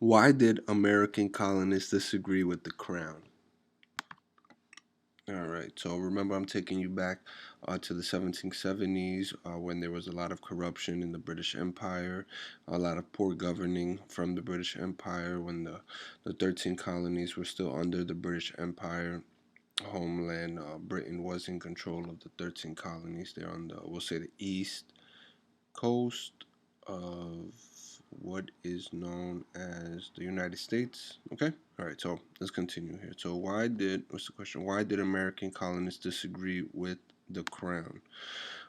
Why did American colonists disagree with the crown? All right, so remember, I'm taking you back to the 1770s when there was a lot of corruption in the British Empire, a lot of poor governing from the British Empire when the 13 colonies were still under the British Empire. Homeland Britain was in control of the 13 colonies. They're on the, we'll say, the east coast of what is known as the United States. Okay? All right, so let's continue here. So, what's the question? Why did American colonists disagree with the crown?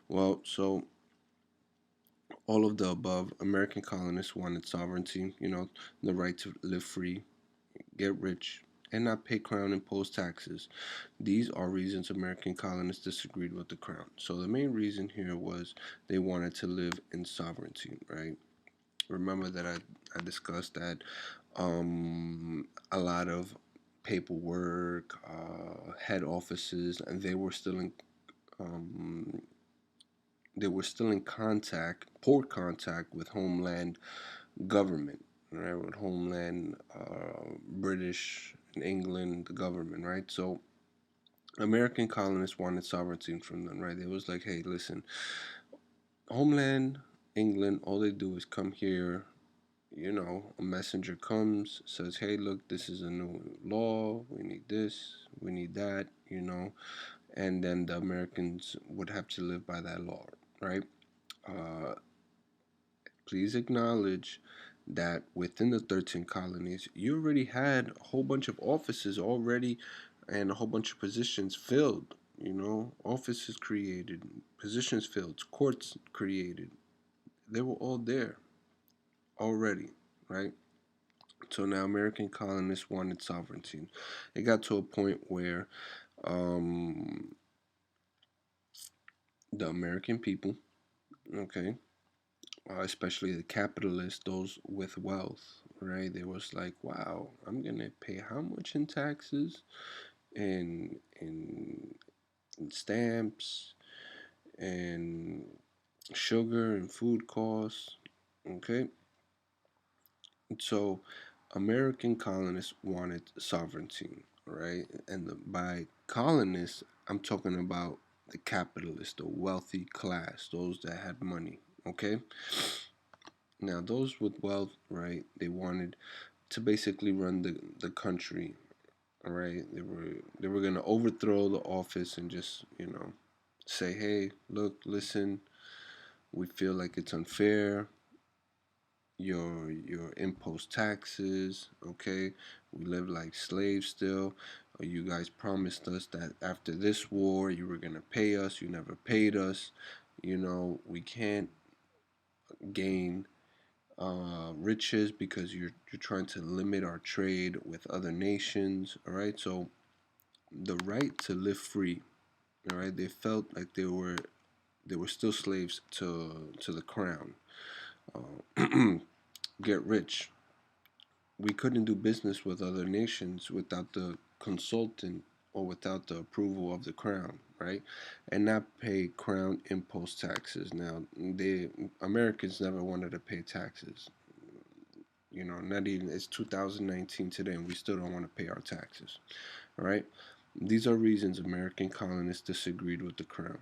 Well, so all of the above, American colonists wanted sovereignty, the right to live free, get rich, and not pay crown imposed taxes. These are reasons American colonists disagreed with the crown. So the main reason here was they wanted to live in sovereignty, right? Remember that I discussed that a lot of paperwork, head offices, and um, they were still in poor contact with homeland government, right? With homeland British and England, the government, right? So American colonists wanted sovereignty from them, right? It was like, hey, listen, homeland England, all they do is come here. A messenger comes, says, hey, look, this is a new law. We need this, we need that, and then the Americans would have to live by that law, right? Uh, Please acknowledge that within the 13 colonies, you already had a whole bunch of offices already and a whole bunch of positions filled. Offices created, positions filled, courts created. They were all there already, right? So now American colonists wanted sovereignty. It got to a point where um, the American people, okay, especially the capitalists, those with wealth, right? They was like, wow, I'm gonna pay how much in taxes and in stamps and sugar and food costs, okay? So American colonists wanted sovereignty, right? And by colonists, I'm talking about the capitalists, the wealthy class, those that had money, okay? Now, those with wealth, right, they wanted to basically run the country, all right? They were going to overthrow the office and just, say, hey, look, listen, we feel like it's unfair. Your imposed taxes, okay? We live like slaves still. You guys promised us that after this war you were gonna pay us. You never paid us. We can't gain riches because you're trying to limit our trade with other nations. All right, so the right to live free. All right, they felt like they were still slaves to the crown. Get rich. We couldn't do business with other nations without the consultant or without the approval of the crown, right? And not pay crown impost taxes. Now, the Americans never wanted to pay taxes. Not even, it's 2019 today, and we still don't want to pay our taxes, all right? These are reasons American colonists disagreed with the crown.